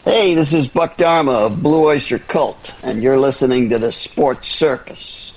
Hey, this is Buck Dharma of Blue Oyster Cult, and you're listening to the Sports Circus.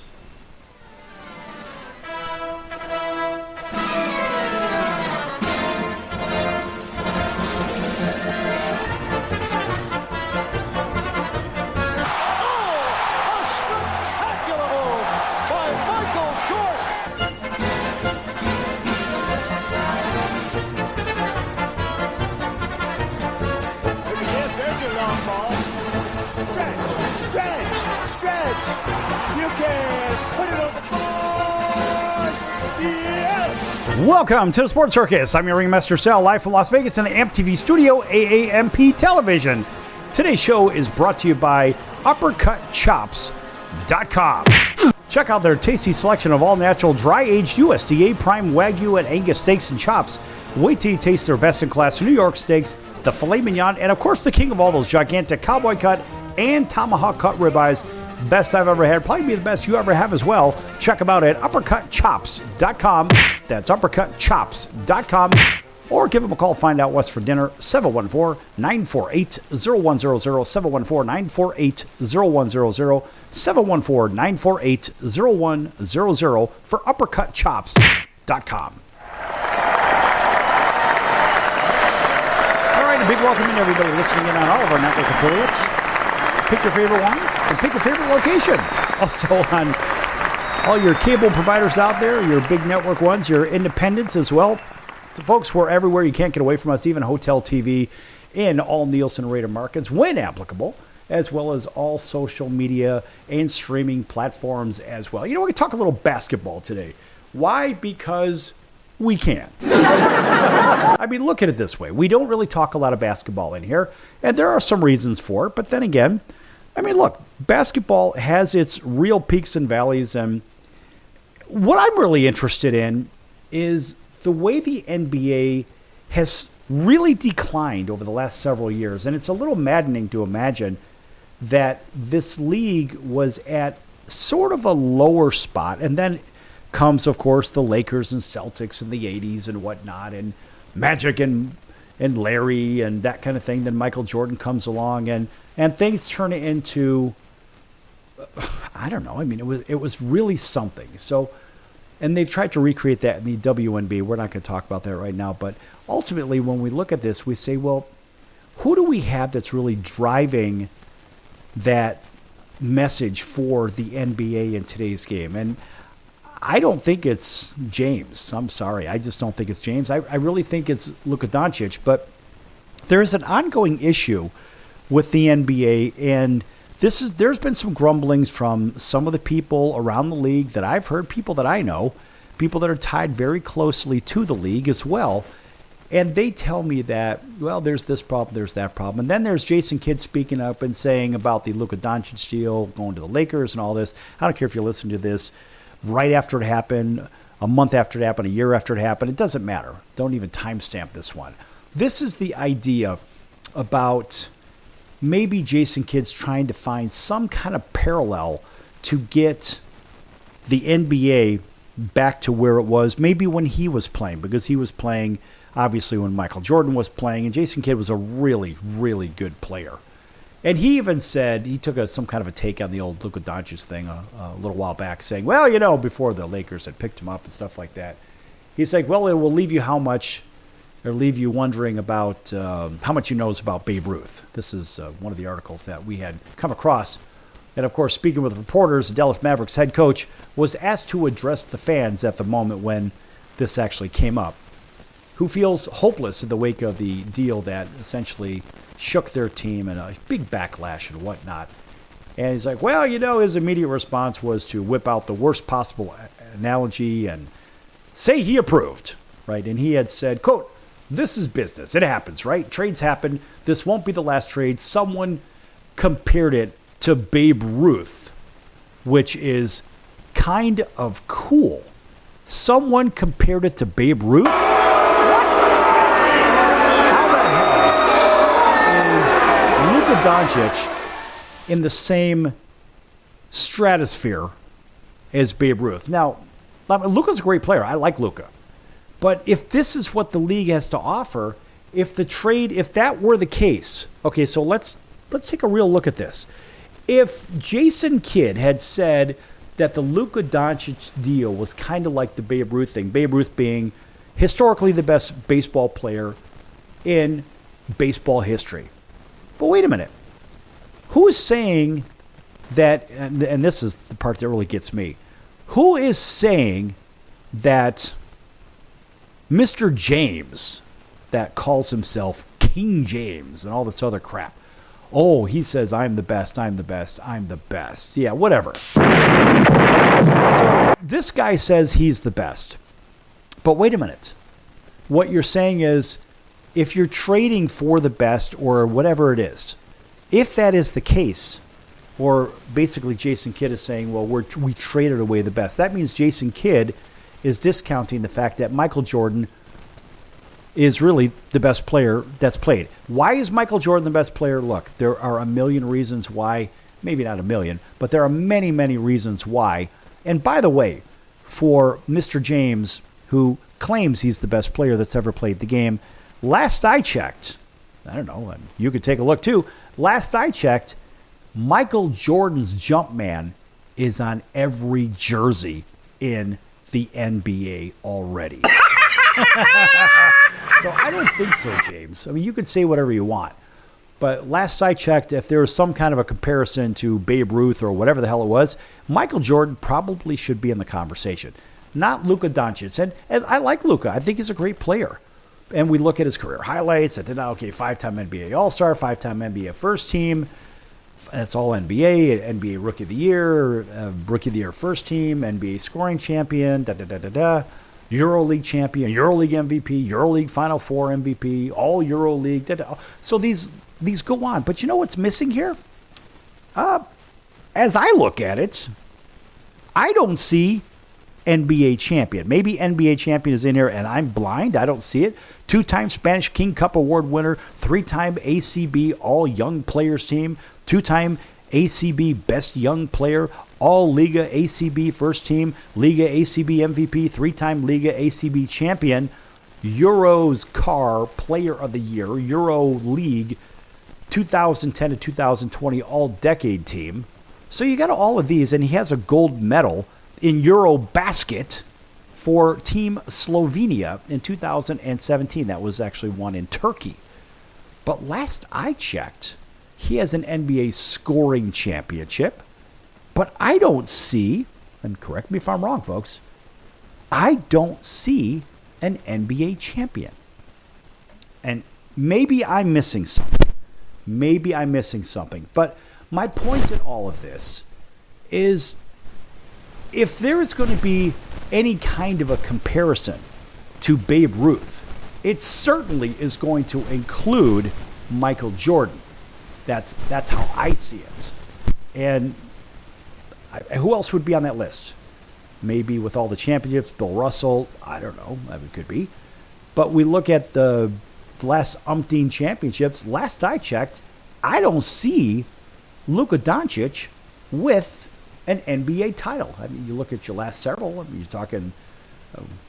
Welcome to the Sports Circus. I'm your ringmaster Sal, live from Las Vegas in the AMP TV studio, AAMP Television. Today's show is brought to you by UppercutChops.com. Check out their tasty selection of all-natural, dry-aged USDA prime Wagyu and Angus steaks and chops. Wait till you taste their best-in-class New York steaks, the filet mignon, and of course the king of all those gigantic cowboy cut and tomahawk cut ribeyes. Best I've ever had, probably be the best you ever have as well. Check them out at UppercutChops.com. That's UppercutChops.com. Or give them a call, find out what's for dinner, 714-948-0100, 714-948-0100, 714-948-0100 for UppercutChops.com. All right, a big welcome to everybody listening in on all of our network affiliates. Pick your favorite one and pick your favorite location. Also on all your cable providers out there, your big network ones, your independents as well. So folks, we're everywhere. You can't get away from us, even hotel TV in all Nielsen rated markets when applicable, as well as all social media and streaming platforms as well. You know, we can talk a little basketball today. Why? Because we can. I mean, look at it this way. We don't really talk a lot of basketball in here, and there are some reasons for it. But then again, I mean, look, basketball has its real peaks and valleys, and what I'm really interested in is the way the NBA has really declined over the last several years, and it's a little maddening to imagine that this league was at sort of a lower spot, and then comes, of course, the Lakers and Celtics in the 80s and whatnot, and Magic and Larry and that kind of thing. Then Michael Jordan comes along, and things turn into, I don't know. I mean, it was really something. So, and they've tried to recreate that in the WNBA. We're not going to talk about that right now. But ultimately, when we look at this, we say, well, who do we have that's really driving that message for the NBA in today's game? And I don't think it's James. I'm sorry. I just don't think it's James. I really think it's Luca Doncic. But there's an ongoing issue with the NBA, and there's been some grumblings from some of the people around the league that I've heard, people that I know, people that are tied very closely to the league as well. And they tell me that, well, there's this problem, there's that problem. And then there's Jason Kidd speaking up and saying about the Luca Doncic deal, going to the Lakers and all this. I don't care if you listen to this right after it happened, a month after it happened, a year after it happened. It doesn't matter. Don't even timestamp this one. This is the idea about maybe Jason Kidd's trying to find some kind of parallel to get the NBA back to where it was maybe when he was playing, because he was playing obviously when Michael Jordan was playing, and Jason Kidd was a really, really good player. And he even said, he took some kind of a take on the old Luka Doncic thing a little while back, saying, well, you know, before the Lakers had picked him up and stuff like that, he's like, well, it will leave you leave you wondering about how much he knows about Babe Ruth. This is one of the articles that we had come across. And, of course, speaking with reporters, the Dallas Mavericks head coach was asked to address the fans at the moment when this actually came up, who feels hopeless in the wake of the deal that essentially shook their team and a big backlash and whatnot. And he's like, well, you know, his immediate response was to whip out the worst possible analogy and say he approved, right? And he had said, quote, this is business. It happens, right? Trades happen. This won't be the last trade. Someone compared it to Babe Ruth, which is kind of cool. Someone compared it to Babe Ruth? What? How the hell is Luka Doncic in the same stratosphere as Babe Ruth? Now, Luka's a great player. I like Luka. But if this is what the league has to offer, if that were the case, okay, so let's take a real look at this. If Jason Kidd had said that the Luca Doncic deal was kind of like the Babe Ruth thing, Babe Ruth being historically the best baseball player in baseball history. But wait a minute. Who is saying that, and this is the part that really gets me, who is saying that Mr. James, that calls himself King James and all this other crap, oh, he says, I'm the best, I'm the best, I'm the best. Yeah, whatever. So this guy says he's the best. But wait a minute. What you're saying is, if you're trading for the best or whatever it is, if that is the case, or basically Jason Kidd is saying, well, we traded away the best, that means Jason Kidd is discounting the fact that Michael Jordan is really the best player that's played. Why is Michael Jordan the best player? Look, there are a million reasons why. Maybe not a million, but there are many, many reasons why. And by the way, for Mr. James, who claims he's the best player that's ever played the game, last I checked, I don't know, and you could take a look too, last I checked, Michael Jordan's Jumpman is on every jersey in the NBA already. So I don't think so, James. I mean, you could say whatever you want. But last I checked, if there was some kind of a comparison to Babe Ruth or whatever the hell it was, Michael Jordan probably should be in the conversation. Not Luca Doncic. And I like Luca. I think he's a great player. And we look at his career highlights. Okay, 5-time NBA All-Star, 5-time NBA First Team. That's all NBA, NBA Rookie of the Year, Rookie of the Year First Team, NBA Scoring Champion, EuroLeague Champion, EuroLeague MVP, EuroLeague Final Four MVP, All EuroLeague. So these go on. But you know what's missing here? As I look at it, I don't see NBA champion. Maybe NBA champion is in here and I'm blind. I don't see it. 2-time Spanish King Cup Award winner, 3-time ACB All Young Players Team, 2-time ACB Best Young Player, All Liga ACB First Team, Liga ACB MVP, 3-time Liga ACB Champion, Euros Car Player of the Year, Euro League 2010 to 2020 All-Decade Team. So you got all of these, and he has a gold medal in Eurobasket for Team Slovenia in 2017. That was actually won in Turkey. But last I checked, he has an NBA scoring championship. But I don't see, and correct me if I'm wrong, folks, I don't see an NBA champion. And maybe I'm missing something. But my point in all of this is, if there is going to be any kind of a comparison to Babe Ruth, it certainly is going to include Michael Jordan. That's how I see it. And who else would be on that list? Maybe with all the championships, Bill Russell. I don't know. It could be. But we look at the last umpteen championships. Last I checked, I don't see Luca Doncic with an NBA title. I mean, you look at your last several. I mean, you're talking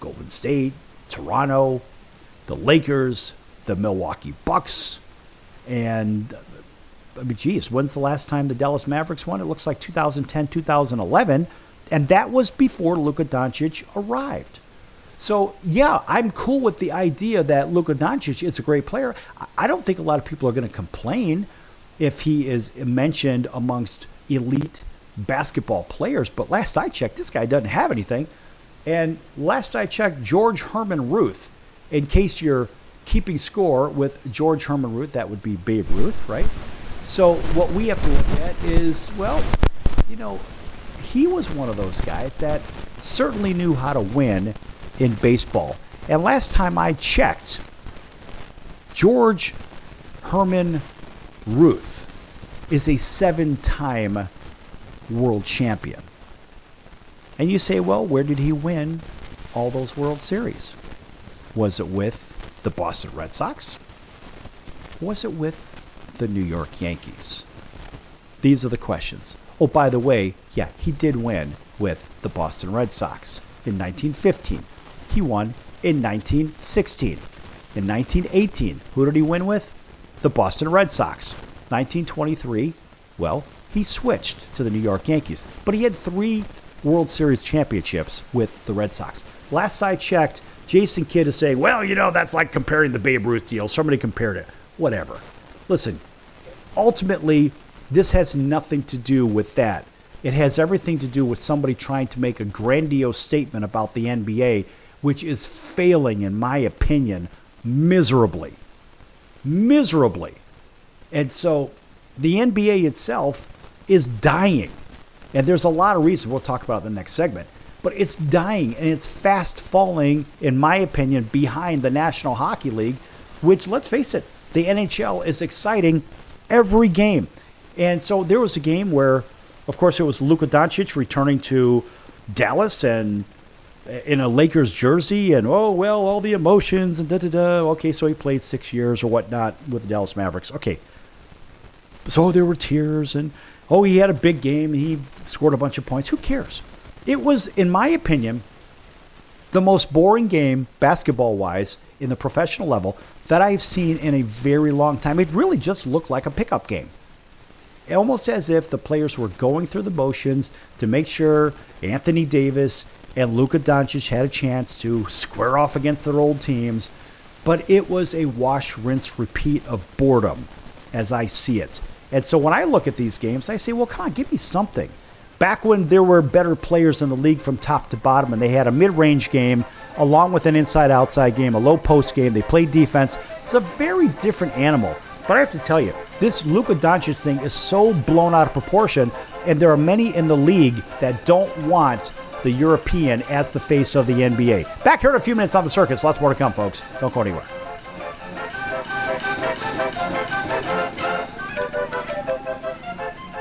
Golden State, Toronto, the Lakers, the Milwaukee Bucks, and I mean, geez, when's the last time the Dallas Mavericks won? It looks like 2010, 2011, and that was before Luka Doncic arrived. So, yeah, I'm cool with the idea that Luka Doncic is a great player. I don't think a lot of people are going to complain if he is mentioned amongst elite basketball players, but last I checked, this guy doesn't have anything. And last I checked, George Herman Ruth, in case you're keeping score with George Herman Ruth, that would be Babe Ruth, right? So what we have to look at is, well, you know, he was one of those guys that certainly knew how to win in baseball. And last time I checked, George Herman Ruth is a 7-time world champion. And you say, well, where did he win all those World Series? Was it with the Boston Red Sox? Was it with the New York Yankees? These are the questions. Oh, by the way, yeah, he did win with the Boston Red Sox in 1915. He won in 1916. In 1918, who did he win with? The Boston Red Sox. 1923, well, he switched to the New York Yankees. But he had 3 World Series championships with the Red Sox. Last I checked, Jason Kidd is saying, well, that's like comparing the Babe Ruth deal. Somebody compared it. Whatever. Listen, ultimately, this has nothing to do with that. It has everything to do with somebody trying to make a grandiose statement about the NBA, which is failing, in my opinion, miserably. Miserably. And so the NBA itself is dying. And there's a lot of reasons we'll talk about in the next segment. But it's dying, and it's fast falling, in my opinion, behind the National Hockey League, which, let's face it, the NHL is exciting every game. And so there was a game where, of course, it was Luca Doncic returning to Dallas and in a Lakers jersey, and, all the emotions, and da-da-da. Okay, so he played 6 years or whatnot with the Dallas Mavericks. Okay. So there were tears, and, he had a big game, and he scored a bunch of points. Who cares? It was, in my opinion, the most boring game, basketball-wise, in the professional level that I've seen in a very long time. It really just looked like a pickup game. Almost as if the players were going through the motions to make sure Anthony Davis and Luca Doncic had a chance to square off against their old teams. But it was a wash, rinse, repeat of boredom, as I see it. And so when I look at these games, I say, well, come on, give me something. Back when there were better players in the league from top to bottom, and they had a mid-range game along with an inside-outside game, a low-post game, they played defense. It's a very different animal. But I have to tell you, this Luka Doncic thing is so blown out of proportion, and there are many in the league that don't want the European as the face of the NBA. Back here in a few minutes on the circus. Lots more to come, folks. Don't go anywhere.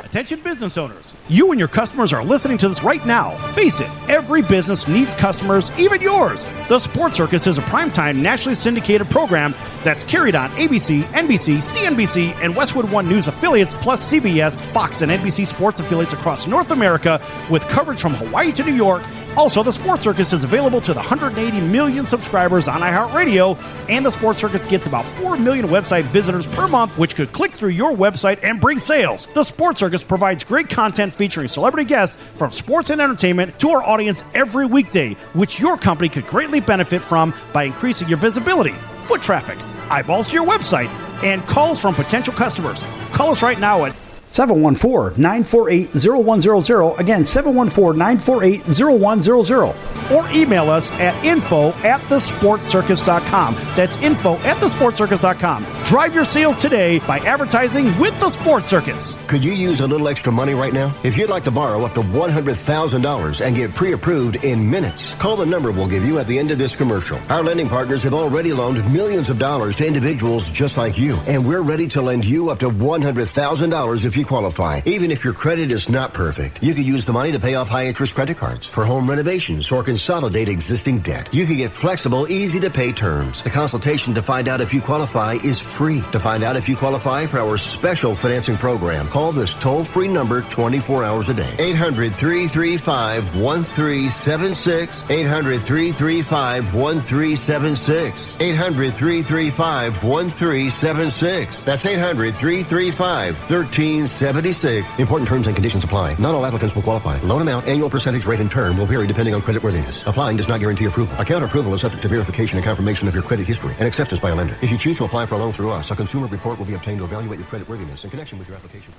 Attention business owners. You and your customers are listening to this right now. Face it, every business needs customers, even yours. The Sports Circus is a primetime nationally syndicated program that's carried on ABC, NBC, CNBC, and Westwood One News affiliates, plus CBS, Fox, and NBC sports affiliates across North America, with coverage from Hawaii to New York. Also, the Sports Circus is available to the 180 million subscribers on iHeartRadio, and the Sports Circus gets about 4 million website visitors per month, which could click through your website and bring sales. The Sports Circus provides great content featuring celebrity guests from sports and entertainment to our audience every weekday, which your company could greatly benefit from by increasing your visibility, foot traffic, eyeballs to your website, and calls from potential customers. Call us right now at 714-948-0100. Again, 714-948-0100. Or email us at info@thesportscircus.com. That's info@thesportscircus.com. Drive your sales today by advertising with the Sports Circus. Could you use a little extra money right now? If you'd like to borrow up to $100,000 and get pre-approved in minutes, call the number we'll give you at the end of this commercial. Our lending partners have already loaned millions of dollars to individuals just like you, and we're ready to lend you up to $100,000 if you qualify. Even if your credit is not perfect, you could use the money to pay off high-interest credit cards, for home renovations, or consolidate existing debt. You can get flexible, easy-to-pay terms. The consultation to find out if you qualify is free. To find out if you qualify for our special financing program, call this toll-free number 24 hours a day. 800-335-1376. 800-335-1376. 800-335-1376. That's 800-335-1376. Important terms and conditions apply. Not all applicants will qualify. Loan amount, annual percentage rate, and term will vary depending on creditworthiness. Applying does not guarantee approval. Account approval is subject to verification and confirmation of your credit history and acceptance by a lender. If you choose to apply for a loan through us, a consumer report will be obtained to evaluate your creditworthiness in connection with your application.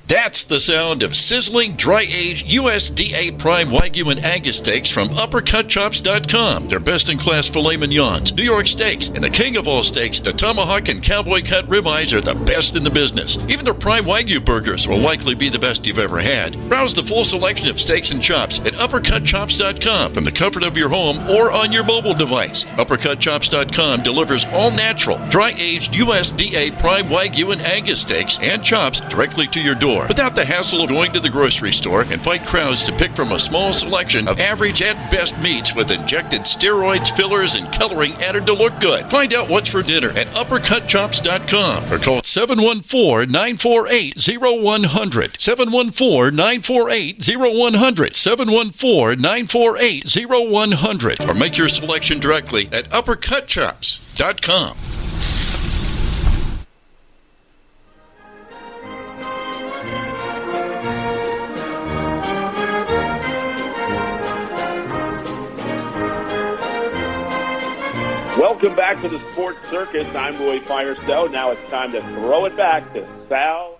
That's the sound of sizzling, dry-aged USDA Prime Wagyu and Angus steaks from UppercutChops.com. Their best-in-class filet mignons, New York steaks, and the king of all steaks, the tomahawk and cowboy cut ribeyes are the best in the business. Even their Prime Wagyu burgers will likely be the best you've ever had. Browse the full selection of steaks and chops at UppercutChops.com from the comfort of your home or on your mobile device. UppercutChops.com delivers all-natural, dry-aged USDA Prime Wagyu and Angus steaks and chops directly to your door. store without the hassle of going to the grocery store and fight crowds to pick from a small selection of average at best meats with injected steroids, fillers, and coloring added to look good. Find out what's for dinner at uppercutchops.com or call 714-948-0100. 714-948-0100. 714-948-0100. Or make your selection directly at uppercutchops.com. Welcome back to the Sports Circus. I'm Roy Firestone. Now it's time to throw it back to Sal.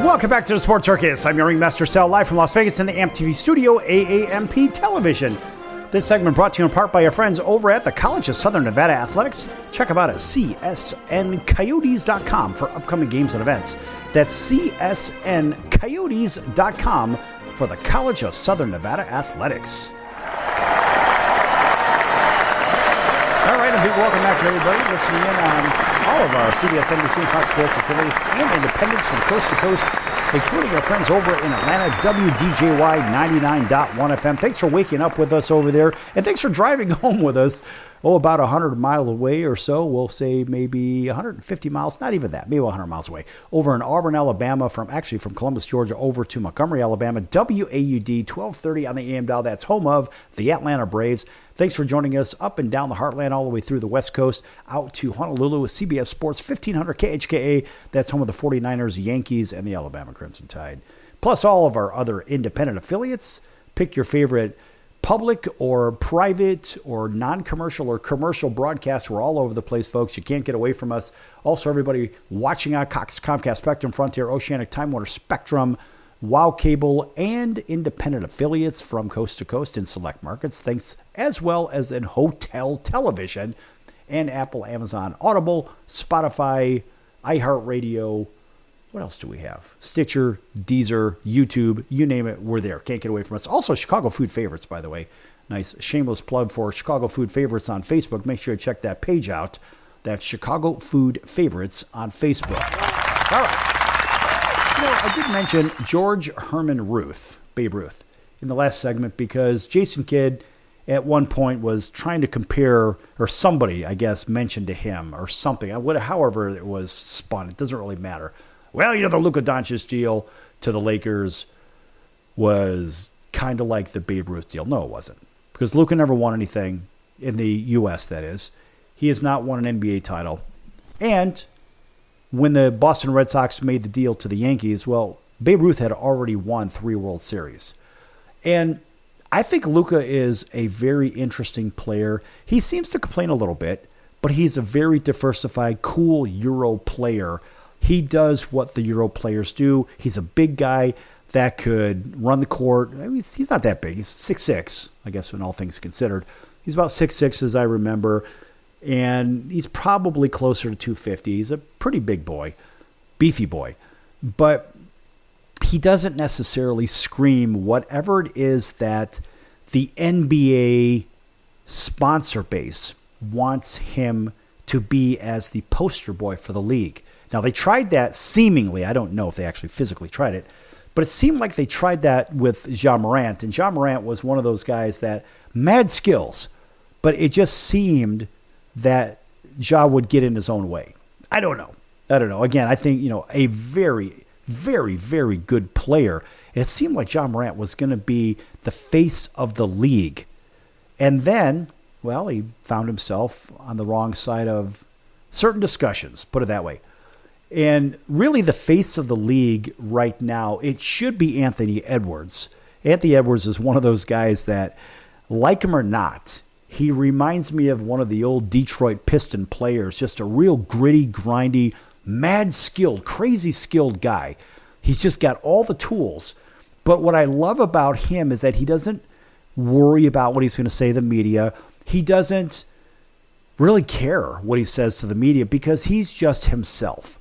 Welcome back to the Sports Circus. I'm your ringmaster, Sal, live from Las Vegas in the AMP TV studio, AAMP Television. This segment brought to you in part by our friends over at the College of Southern Nevada Athletics. Check them out at csncoyotes.com for upcoming games and events. That's csncoyotes.com for the College of Southern Nevada Athletics. All right, a big welcome back to everybody listening in on all of our CBS, NBC, and Fox Sports affiliates and independents from coast to coast, including our friends over in Atlanta, WDJY 99.1 FM. Thanks for waking up with us over there, and thanks for driving home with us. About 100 miles away or so, we'll say maybe 150 miles, not even that, maybe 100 miles away, over in Auburn, Alabama, from Columbus, Georgia, over to Montgomery, Alabama, WAUD 1230 on the AM dial. That's home of the Atlanta Braves. Thanks for joining us up and down the heartland, all the way through the West Coast, out to Honolulu with CBS Sports 1500 KHKA. That's home of the 49ers, Yankees, and the Alabama Crimson Tide. Plus all of our other independent affiliates. Pick your favorite public or private or non-commercial or commercial broadcast. We're all over the place, folks. You can't get away from us. Also, everybody watching on Comcast Spectrum, Frontier, Oceanic, Time Warner Spectrum, WOW Cable, and independent affiliates from coast to coast in select markets, thanks as well as in hotel television and Apple, Amazon, Audible, Spotify, iHeartRadio. What else do we have? Stitcher, Deezer, YouTube, you name it, we're there. Can't get away from us. Also, Chicago Food Favorites, by the way. Nice shameless plug for Chicago Food Favorites on Facebook. Make sure you check that page out. That's Chicago Food Favorites on Facebook. All right. I did mention George Herman Ruth, Babe Ruth, in the last segment because Jason Kidd at one point was trying to compare, or somebody, I guess, mentioned to him or something. However it was spun, it doesn't really matter. Well, the Luca Doncic deal to the Lakers was kind of like the Babe Ruth deal. No, it wasn't. Because Luca never won anything in the U.S., that is. He has not won an NBA title. And when the Boston Red Sox made the deal to the Yankees, well, Babe Ruth had already won 3 World Series. And I think Luca is a very interesting player. He seems to complain a little bit, but he's a very diversified, cool Euro player. He does what the Euro players do. He's a big guy that could run the court. He's not that big. He's 6'6", I guess, when all things considered. He's about 6'6", as I remember. And he's probably closer to 250. He's a pretty big boy, beefy boy. But he doesn't necessarily scream whatever it is that the NBA sponsor base wants him to be as the poster boy for the league. Now, they tried that seemingly. I don't know if they actually physically tried it. But it seemed like they tried that with Ja Morant. And Ja Morant was one of those guys that, mad skills. But it just seemed that Ja would get in his own way. I don't know. Again, I think, a very, very, very good player. And it seemed like Ja Morant was going to be the face of the league. And then, well, he found himself on the wrong side of certain discussions, put it that way. And really the face of the league right now, it should be Anthony Edwards. Anthony Edwards is one of those guys that, like him or not, he reminds me of one of the old Detroit Piston players, just a real gritty, grindy, mad skilled, crazy skilled guy. He's just got all the tools. But what I love about him is that he doesn't worry about what he's going to say to the media. He doesn't really care what he says to the media because he's just himself.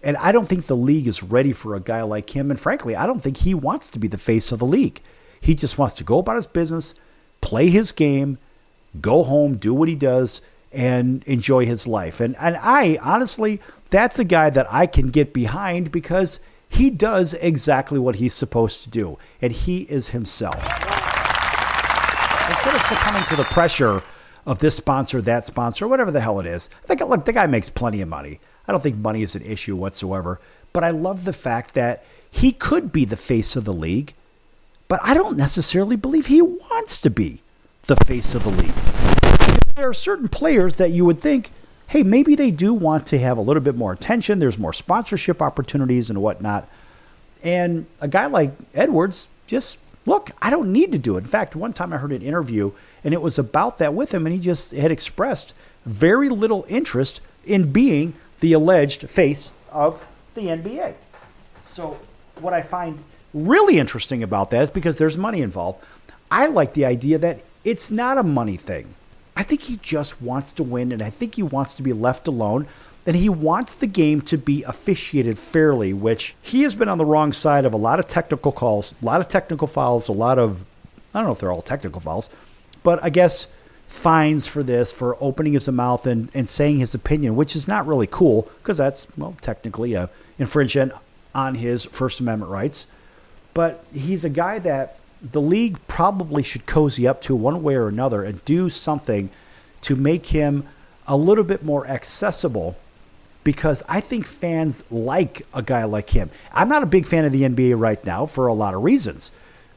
And I don't think the league is ready for a guy like him. And frankly, I don't think he wants to be the face of the league. He just wants to go about his business, play his game, go home, do what he does, and enjoy his life. And I, honestly, that's a guy that I can get behind because he does exactly what he's supposed to do. And he is himself. Instead of succumbing to the pressure of this sponsor, that sponsor, whatever the hell it is. Look, the guy makes plenty of money. I don't think money is an issue whatsoever. But I love the fact that he could be the face of the league, but I don't necessarily believe he wants to be the face of the league. Because there are certain players that you would think, hey, maybe they do want to have a little bit more attention. There's more sponsorship opportunities and whatnot. And a guy like Edwards just, look, I don't need to do it. In fact, one time I heard an interview, and it was about that with him, and he just had expressed very little interest in being the alleged face of the NBA. So what I find really interesting about that is because there's money involved. I like the idea that it's not a money thing. I think he just wants to win, and I think he wants to be left alone, and he wants the game to be officiated fairly, which he has been on the wrong side of a lot of technical calls, a lot of technical fouls, a lot of, I don't know if they're all technical fouls, but I guess fines for this, for opening his mouth and saying his opinion, which is not really cool because that's, well, technically a infringement on his First Amendment rights. But he's a guy that the league probably should cozy up to one way or another and do something to make him a little bit more accessible, because I think fans like a guy like him. I'm not a big fan of the NBA right now for a lot of reasons,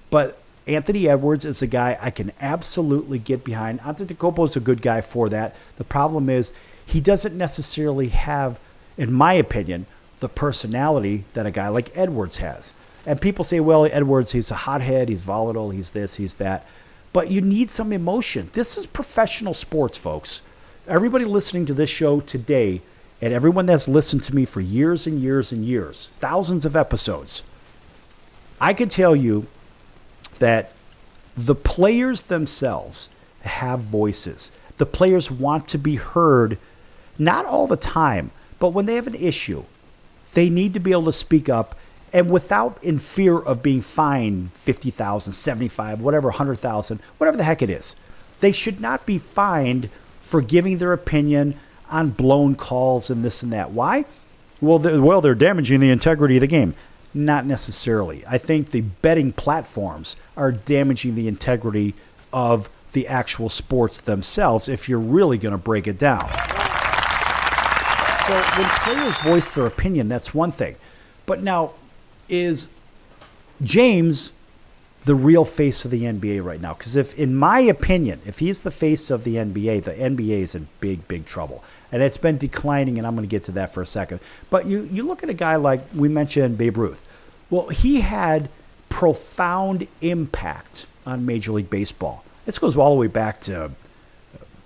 but Anthony Edwards is a guy I can absolutely get behind. Antetokounmpo is a good guy for that. The problem is he doesn't necessarily have, in my opinion, the personality that a guy like Edwards has. And people say, well, Edwards, he's a hothead, he's volatile, he's this, he's that. But you need some emotion. This is professional sports, folks. Everybody listening to this show today, and everyone that's listened to me for years and years and years, thousands of episodes, I can tell you that the players themselves have voices. The players want to be heard, not all the time, but when they have an issue, they need to be able to speak up, and without in fear of being fined $50,000, $75,000, whatever, $100,000, whatever the heck it is. They should not be fined for giving their opinion on blown calls and this and that. Why? Well, they're damaging the integrity of the game. Not necessarily. I think the betting platforms are damaging the integrity of the actual sports themselves if you're really going to break it down. So when players voice their opinion, that's one thing. But now, is James the real face of the NBA right now? Because if, in my opinion, if he's the face of the NBA is in big, big trouble. And it's been declining, and I'm going to get to that for a second. But you look at a guy like, we mentioned Babe Ruth. Well, he had profound impact on Major League Baseball. This goes all the way back to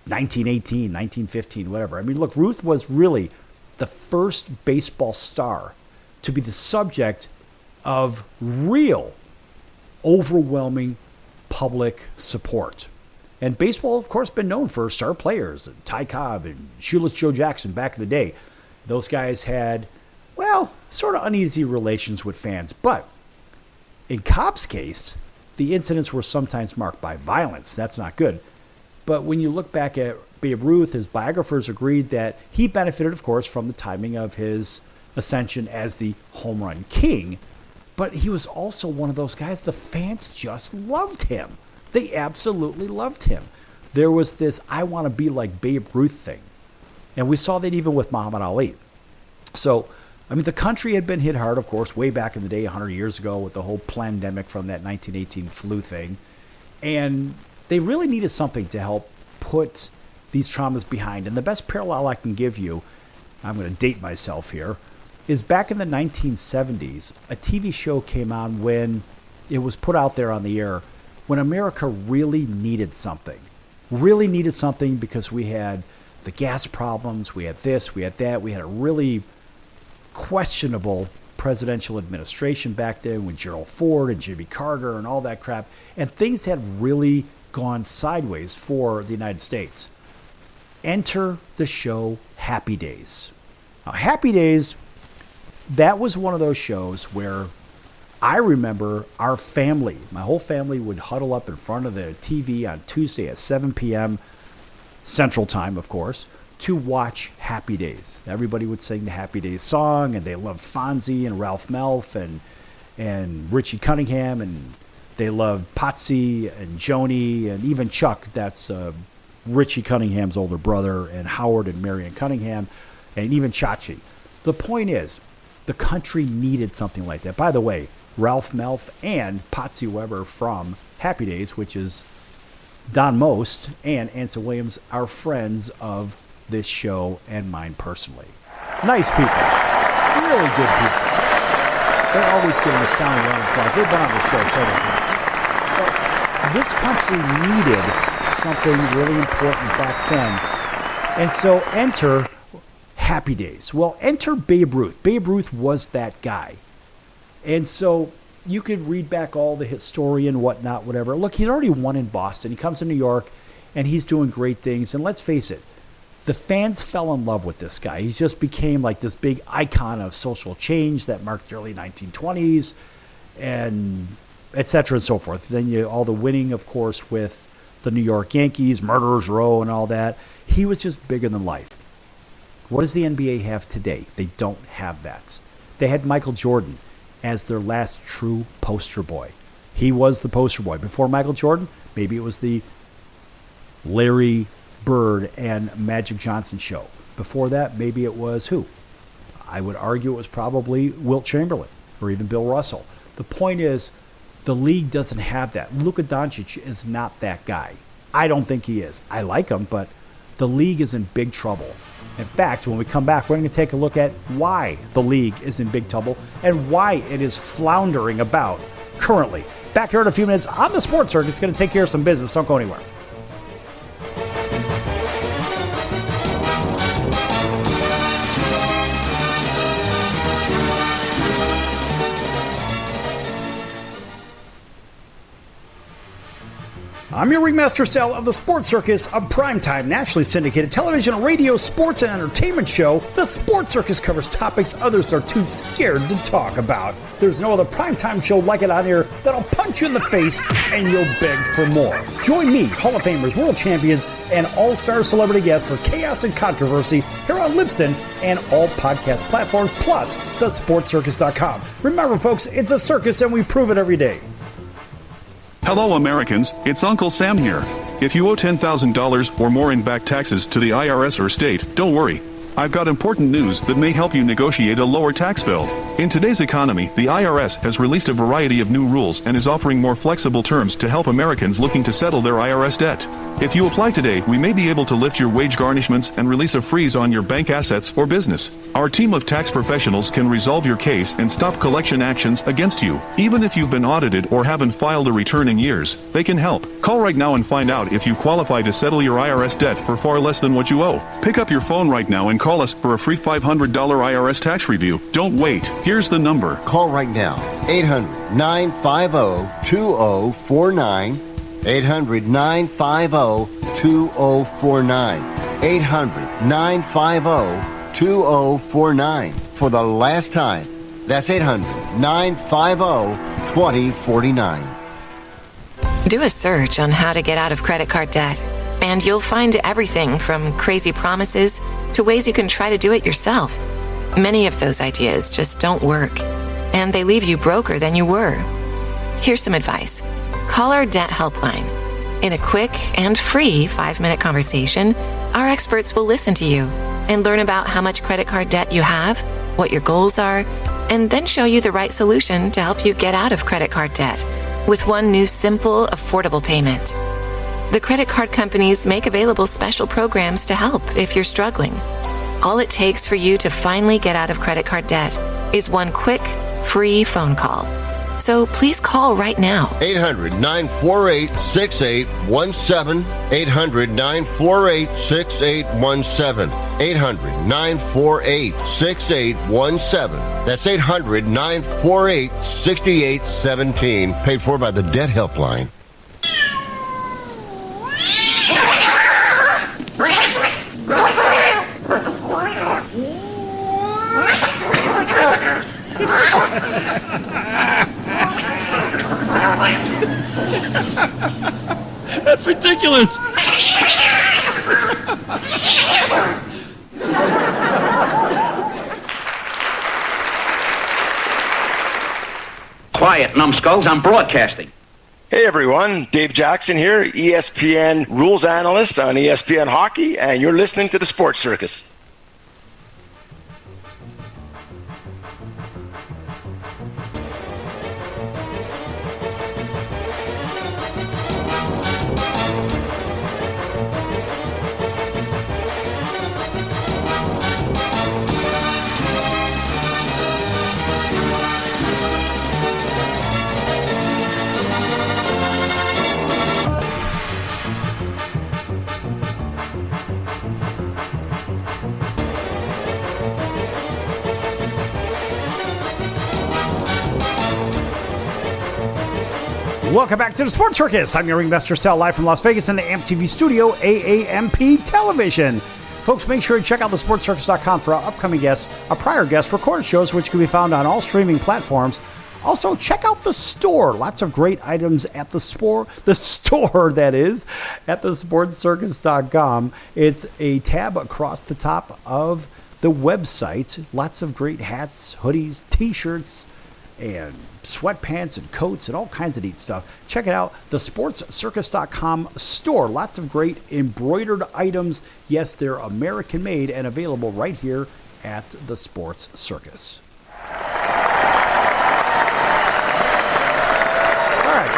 1918, 1915, whatever. I mean, look, Ruth was really the first baseball star to be the subject of real, overwhelming public support. And baseball, of course, been known for star players. Ty Cobb and Shoeless Joe Jackson back in the day. Those guys had, well, sort of uneasy relations with fans. But in Cobb's case, the incidents were sometimes marked by violence. That's not good. But when you look back at Babe Ruth, his biographers agreed that he benefited, of course, from the timing of his ascension as the home run king. But he was also one of those guys, the fans just loved him. They absolutely loved him. There was this I want to be like Babe Ruth thing. And we saw that even with Muhammad Ali. So, I mean, the country had been hit hard, of course, way back in the day, 100 years ago, with the whole pandemic from that 1918 flu thing. And they really needed something to help put these traumas behind. And the best parallel I can give you, I'm going to date myself here, is back in the 1970s, a TV show came on when it was put out there on the air when America really needed something. Really needed something because we had the gas problems, we had this, we had that, we had a really questionable presidential administration back then with Gerald Ford and Jimmy Carter and all that crap. And things had really gone sideways for the United States. Enter the show Happy Days. Now, Happy Days, that was one of those shows where I remember our family, my whole family would huddle up in front of the TV on Tuesday at 7 p.m. Central Time, of course, to watch Happy Days. Everybody would sing the Happy Days song, and they loved Fonzie and Ralph Melf and Richie Cunningham, and they loved Patsy and Joni and even Chuck. That's Richie Cunningham's older brother, and Howard and Marion Cunningham, and even Chachi. The point is, the country needed something like that. By the way, Ralph Melf and Patsy Weber from Happy Days, which is Don Most and Anson Williams, are friends of this show and mine personally. Nice people. Really good people. They're always giving a sound round of applause. They've been on the show several times. But this country needed something really important back then. And so enter Happy Days. Well, enter Babe Ruth. Babe Ruth was that guy. And so you could read back all the history and whatnot, whatever. Look, he's already won in Boston. He comes to New York, and he's doing great things. And let's face it, the fans fell in love with this guy. He just became like this big icon of social change that marked the early 1920s, and et cetera and so forth. Then all the winning, of course, with the New York Yankees, Murderers Row and all that. He was just bigger than life. What does the NBA have today? They don't have that. They had Michael Jordan as their last true poster boy. He was the poster boy. Before Michael Jordan, maybe it was the Larry Bird and Magic Johnson show. Before that, maybe it was who? I would argue it was probably Wilt Chamberlain or even Bill Russell. The point is, the league doesn't have that. Luca Doncic is not that guy. I don't think he is. I like him, but the league is in big trouble. In fact, when we come back, we're going to take a look at why the league is in big trouble and why it is floundering about currently. Back here in a few minutes on the Sports Circus. It's going to take care of some business. Don't go anywhere. I'm your ringmaster Sal of the Sports Circus, a primetime, nationally syndicated television, radio, sports, and entertainment show. The Sports Circus covers topics others are too scared to talk about. There's no other primetime show like it out here that'll punch you in the face and you'll beg for more. Join me, Hall of Famers, world champions, and all-star celebrity guests for chaos and controversy here on Libsyn and all podcast platforms, plus thesportscircus.com. Remember, folks, it's a circus and we prove it every day. Hello Americans, it's Uncle Sam here. If you owe $10,000 or more in back taxes to the IRS or state, don't worry. I've got important news that may help you negotiate a lower tax bill. In today's economy, the IRS has released a variety of new rules and is offering more flexible terms to help Americans looking to settle their IRS debt. If you apply today, we may be able to lift your wage garnishments and release a freeze on your bank assets or business. Our team of tax professionals can resolve your case and stop collection actions against you. Even if you've been audited or haven't filed a return in years, they can help. Call right now and find out if you qualify to settle your IRS debt for far less than what you owe. Pick up your phone right now and call us for a free $500 IRS tax review. Don't wait. Here's the number. Call right now. 800-950-2049. 800-950-2049. 800-950-2049. For the last time, that's 800-950-2049. Do a search on how to get out of credit card debt, and you'll find everything from crazy promises to ways you can try to do it yourself. Many of those ideas just don't work, and they leave you broker than you were. Here's some advice. Call our debt helpline. In a quick and free 5-minute conversation, our experts will listen to you and learn about how much credit card debt you have, what your goals are, and then show you the right solution to help you get out of credit card debt with one new simple, affordable payment. The credit card companies make available special programs to help if you're struggling. All it takes for you to finally get out of credit card debt is one quick, free phone call. So please call right now. 800-948-6817. 800-948-6817. 800-948-6817. That's 800-948-6817. Paid for by the Debt Helpline. That's ridiculous. Quiet, numbskulls, I'm broadcasting. Hey everyone, Dave Jackson here, ESPN rules analyst on ESPN Hockey, and you're listening to the Sports Circus. Welcome back to the Sports Circus. I'm your ringmaster Sal, live from Las Vegas in the AMP TV studio, AAMP Television. Folks, make sure to check out thesportscircus.com for our upcoming guests, our prior guests, recorded shows, which can be found on all streaming platforms. Also, check out the store. Lots of great items at the store, that is, at thesportscircus.com. It's a tab across the top of the website. Lots of great hats, hoodies, t-shirts, and sweatpants and coats and all kinds of neat stuff. Check it out, thesportscircus.com store. Lots of great embroidered items. Yes, they're American made and available right here at the Sports Circus. All right.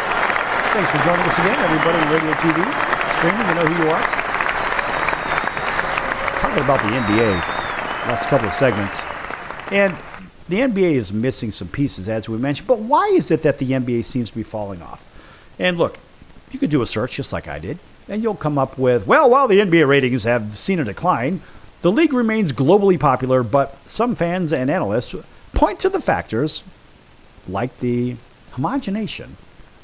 Thanks for joining us again, everybody on radio, TV, streaming. You know who you are. Talking about the NBA, last couple of segments. And the NBA is missing some pieces, as we mentioned, but why is it that the NBA seems to be falling off? And look, you could do a search just like I did, and you'll come up with, well, while the NBA ratings have seen a decline, the league remains globally popular, but some fans and analysts point to the factors like the homogenation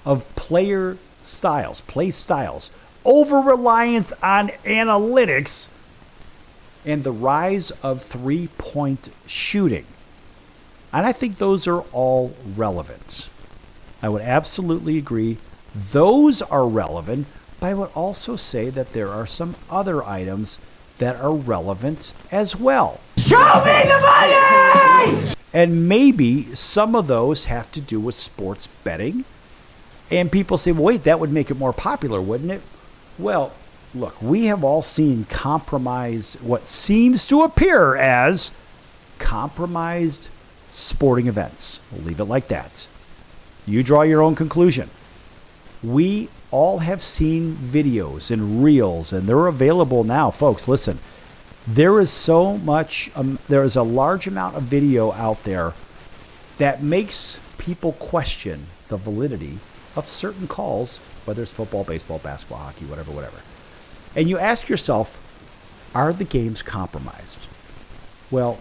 of play styles, over-reliance on analytics, and the rise of three-point shooting. And I think those are all relevant. I would absolutely agree. Those are relevant, but I would also say that there are some other items that are relevant as well. Show me the money! And maybe some of those have to do with sports betting. And people say, well, wait, that would make it more popular, wouldn't it? Well, look, we have all seen what seems to appear as compromised sporting events. We'll leave it like that. You draw your own conclusion. We all have seen videos and reels, and they're available now, folks. Listen, there is a large amount of video out there that makes people question the validity of certain calls, whether it's football, baseball, basketball, hockey, whatever. And you ask yourself, are the games compromised? Well,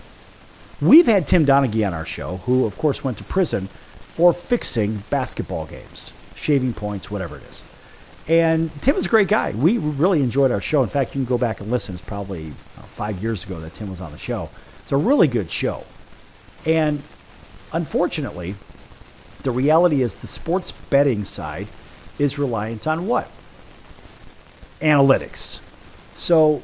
we've had Tim Donaghy on our show, who, of course, went to prison for fixing basketball games, shaving points, whatever it is. And Tim is a great guy. We really enjoyed our show. In fact, you can go back and listen. It's probably 5 years ago that Tim was on the show. It's a really good show. And unfortunately, the reality is the sports betting side is reliant on what? Analytics. So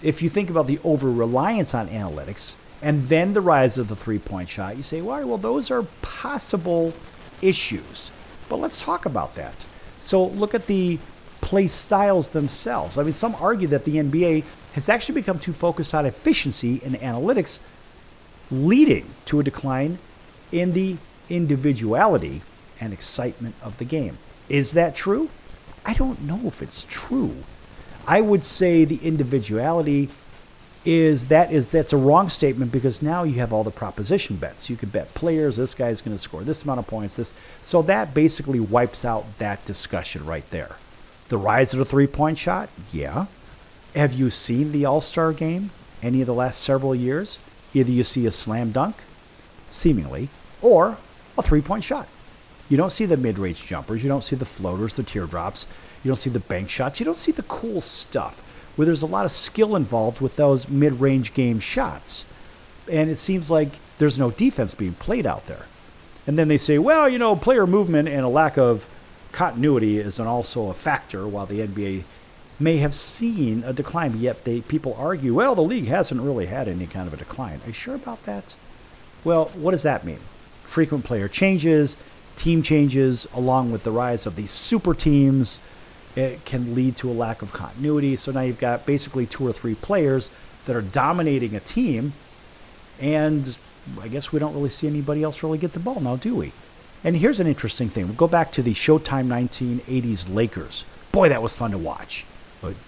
if you think about the over-reliance on analytics, and then the rise of the three-point shot, you say, well, those are possible issues. But let's talk about that. So look at the play styles themselves. I mean, some argue that the NBA has actually become too focused on efficiency and analytics, leading to a decline in the individuality and excitement of the game. Is that true? I don't know if it's true. I would say the individuality that's a wrong statement, because now you have all the proposition bets. You could bet players, this guy's going to score this amount of points, so that basically wipes out that discussion right there. The rise of the three-point shot? Yeah. Have you seen the All-Star game? any of the last several years, either you see a slam dunk, seemingly, or a three-point shot. You don't see the mid-range jumpers. You don't see the floaters, the teardrops. You don't see the bank shots. You don't see the cool stuff where there's a lot of skill involved with those mid-range game shots. And it seems like there's no defense being played out there. And then they say, well, player movement and a lack of continuity is also a factor, while the NBA may have seen a decline. Yet people argue, well, the league hasn't really had any kind of a decline. Are you sure about that? Well, what does that mean? Frequent player changes, team changes, along with the rise of these super teams, it can lead to a lack of continuity. So now you've got basically 2 or 3 players that are dominating a team, and I guess we don't really see anybody else really get the ball now, do we? And here's an interesting thing. We'll go back to the Showtime 1980s Lakers. Boy, that was fun to watch.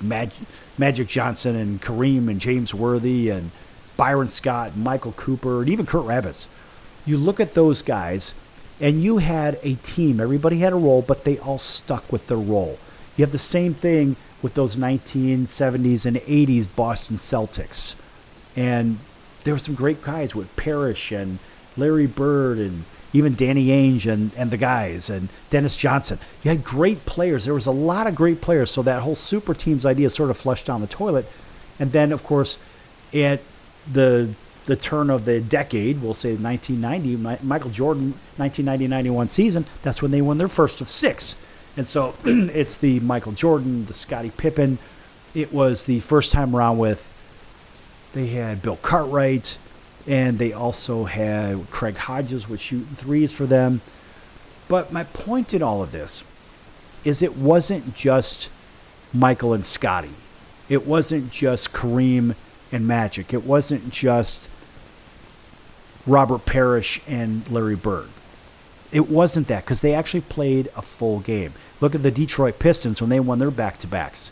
Magic Johnson and Kareem and James Worthy and Byron Scott and Michael Cooper and even Kurt Rambis. You look at those guys, and you had a team. Everybody had a role, but they all stuck with their role. You have the same thing with those 1970s and 80s Boston Celtics. And there were some great guys with Parrish and Larry Bird and even Danny Ainge and the guys and Dennis Johnson. You had great players. There was a lot of great players. So that whole super teams idea sort of flushed down the toilet. And then, of course, at the turn of the decade, we'll say 1990, Michael Jordan, 1990-91 season, that's when they won their first of 6. And so it's the Michael Jordan, the Scottie Pippen. It was the first time around they had Bill Cartwright, and they also had Craig Hodges with shooting threes for them. But my point in all of this is it wasn't just Michael and Scottie. It wasn't just Kareem and Magic. It wasn't just Robert Parrish and Larry Bird. It wasn't that, because they actually played a full game. Look at the Detroit Pistons when they won their back-to-backs.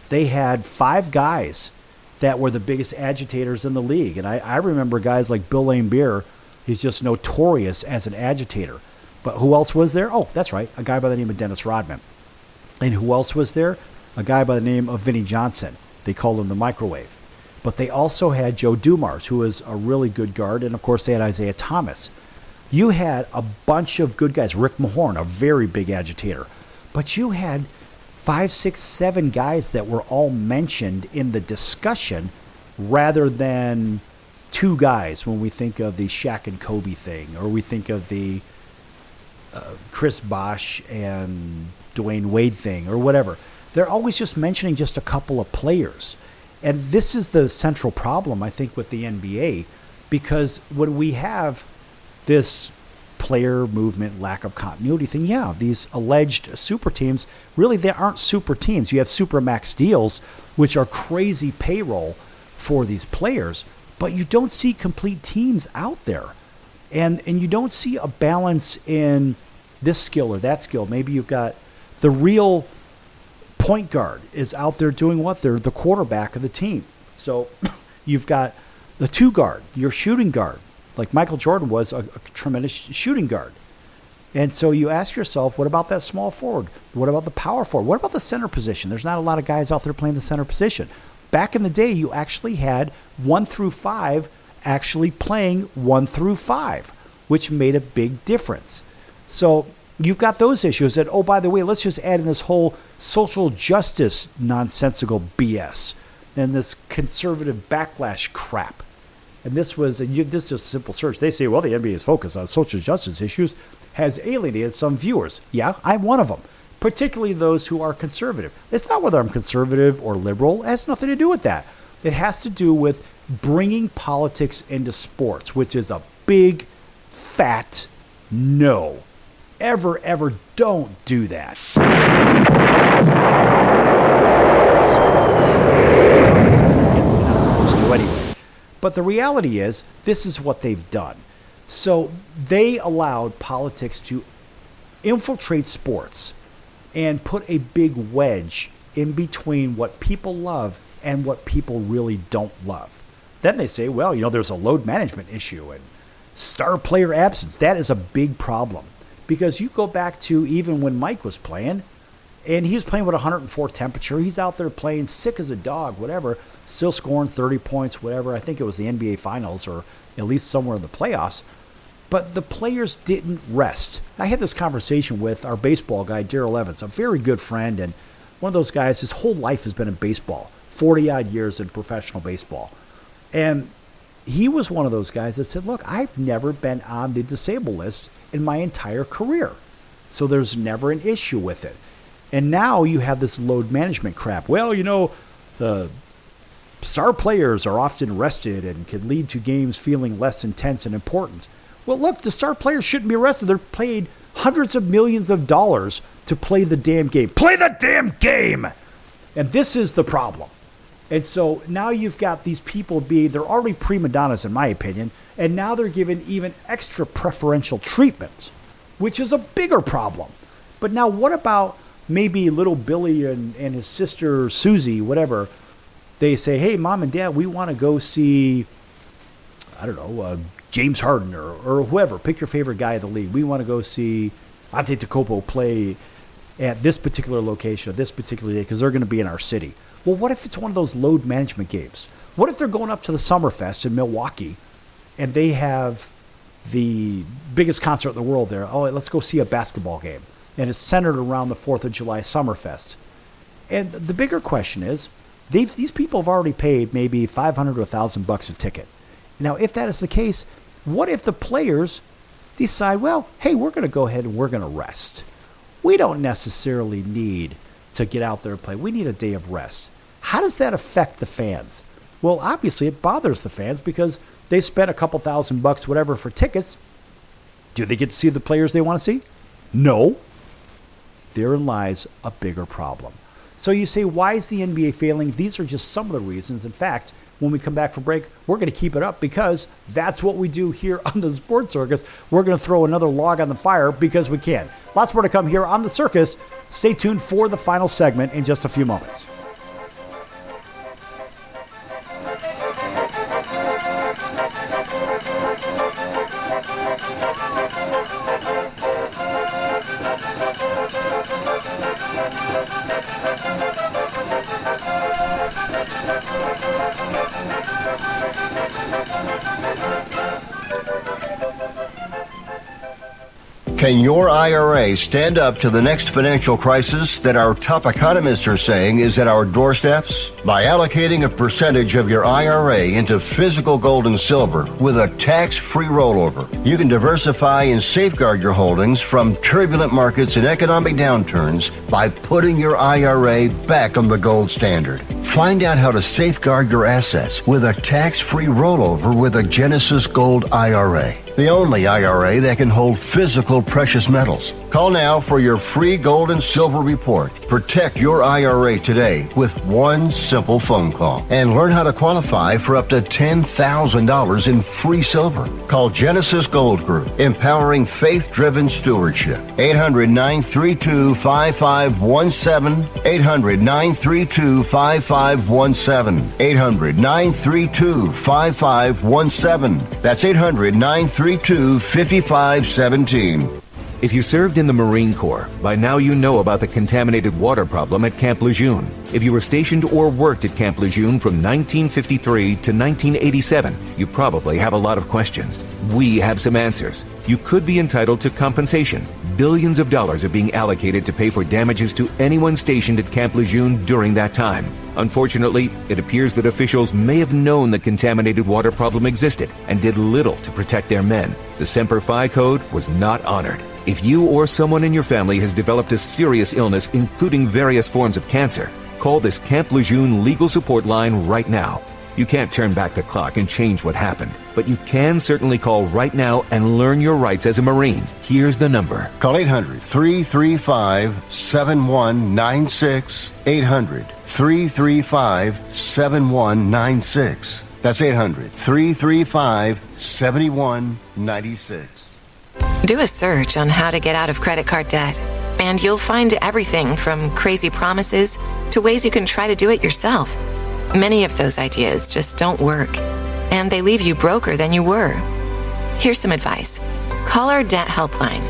They had 5 guys that were the biggest agitators in the league. And I remember guys like Bill Laimbeer. He's just notorious as an agitator. But who else was there? Oh, that's right, a guy by the name of Dennis Rodman. And who else was there? A guy by the name of Vinnie Johnson. They called him the Microwave. But they also had Joe Dumars, who was a really good guard. And, of course, they had Isaiah Thomas. You had a bunch of good guys. Rick Mahorn, a very big agitator. But you had 5, 6, 7 guys that were all mentioned in the discussion rather than 2 guys when we think of the Shaq and Kobe thing, or we think of the Chris Bosh and Dwayne Wade thing, or whatever. They're always just mentioning just a couple of players. And this is the central problem, I think, with the NBA, because when we have this player movement, lack of continuity thing, yeah, these alleged super teams, really they aren't super teams. You have super max deals, which are crazy payroll for these players, but you don't see complete teams out there. And you don't see a balance in this skill or that skill. Maybe you've got the real point guard is out there doing what? They're the quarterback of the team. So you've got the 2 guard, your shooting guard. Like Michael Jordan was a tremendous shooting guard. And so you ask yourself, what about that small forward? What about the power forward? What about the center position? There's not a lot of guys out there playing the center position. Back in the day, you actually had 1 through 5 actually playing 1 through 5, which made a big difference. So you've got those issues. And, oh, by the way, let's just add in this whole social justice nonsensical BS and this conservative backlash crap. And this is just a simple search. They say, well, the NBA's focus on social justice issues has alienated some viewers. Yeah, I'm one of them, particularly those who are conservative. It's not whether I'm conservative or liberal. It has nothing to do with that. It has to do with bringing politics into sports, which is a big, fat no. Ever don't do that. Politics together. You're not supposed to anyway. But the reality is, this is what they've done. So they allowed politics to infiltrate sports and put a big wedge in between what people love and what people really don't love. Then they say, well, there's a load management issue and star player absence. That is a big problem. Because you go back to even when Mike was playing, And he was playing with 104 temperature. He's out there playing sick as a dog, whatever, still scoring 30 points, whatever. I think it was the NBA Finals or at least somewhere in the playoffs. But the players didn't rest. I had this conversation with our baseball guy, Darrell Evans, a very good friend, and one of those guys, his whole life has been in baseball, 40-odd years in professional baseball. And he was one of those guys that said, look, I've never been on the disabled list in my entire career. So there's never an issue with it. And now you have this load management crap. Well, the star players are often rested and can lead to games feeling less intense and important. Well, look, the star players shouldn't be arrested. They're paid hundreds of millions of dollars to play the damn game. Play the damn game! And this is the problem. And so now you've got these people they're already prima donnas, in my opinion, and now they're given even extra preferential treatment, which is a bigger problem. But now what about maybe little Billy and his sister Susie, whatever? They say, hey, Mom and Dad, we want to go see, James Harden or whoever. Pick your favorite guy in the league. We want to go see Antetokounmpo play at this particular location, this particular day, because they're going to be in our city. Well, what if it's one of those load management games? What if they're going up to the Summerfest in Milwaukee and they have the biggest concert in the world there? Oh, let's go see a basketball game. And it's centered around the 4th of July Summerfest. And the bigger question is, these people have already paid maybe $500 to $1,000 a ticket. Now, if that is the case, what if the players decide, well, hey, we're going to go ahead and we're going to rest. We don't necessarily need to get out there and play. We need a day of rest. How does that affect the fans? Well, obviously it bothers the fans because they spent a couple $1,000, whatever, for tickets. Do they get to see the players they want to see? No. Therein lies a bigger problem. So you say, why is the NBA failing? These are just some of the reasons. In fact, when we come back from break, we're going to keep it up because that's what we do here on the Sports Circus. We're going to throw another log on the fire because we can. Lots more to come here on the Circus. Stay tuned for the final segment in just a few moments. Can your IRA stand up to the next financial crisis that our top economists are saying is at our doorsteps? By allocating a percentage of your IRA into physical gold and silver with a tax-free rollover, you can diversify and safeguard your holdings from turbulent markets and economic downturns by putting your IRA back on the gold standard. Find out how to safeguard your assets with a tax-free rollover with a Genesis Gold IRA. The only IRA that can hold physical precious metals. Call now for your free gold and silver report. Protect your IRA today with one simple phone call and learn how to qualify for up to $10,000 in free silver. Call Genesis Gold Group, empowering faith-driven stewardship. 800-932-5517. 800-932-5517. 800-932-5517. That's 800-932-5517. If you served in the Marine Corps, by now you know about the contaminated water problem at Camp Lejeune. If you were stationed or worked at Camp Lejeune from 1953 to 1987, you probably have a lot of questions. We have some answers. You could be entitled to compensation. Billions of dollars are being allocated to pay for damages to anyone stationed at Camp Lejeune during that time. Unfortunately, it appears that officials may have known the contaminated water problem existed and did little to protect their men. The Semper Fi code was not honored. If you or someone in your family has developed a serious illness, including various forms of cancer, call this Camp Lejeune legal support line right now. You can't turn back the clock and change what happened, but you can certainly call right now and learn your rights as a Marine. Here's the number. Call 800-335-7196. 800-335-7196. That's 800-335-7196. Do a search on how to get out of credit card debt, and you'll find everything from crazy promises to ways you can try to do it yourself. Many of those ideas just don't work, and they leave you broker than you were. Here's some advice. Call our debt helpline.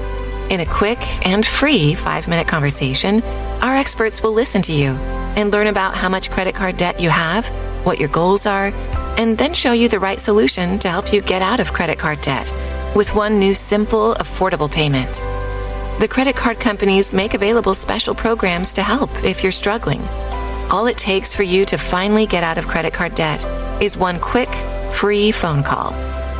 In a quick and free 5-minute conversation, our experts will listen to you and learn about how much credit card debt you have, what your goals are, and then show you the right solution to help you get out of credit card debt with one new simple, affordable payment. The credit card companies make available special programs to help if you're struggling. All it takes for you to finally get out of credit card debt is one quick, free phone call.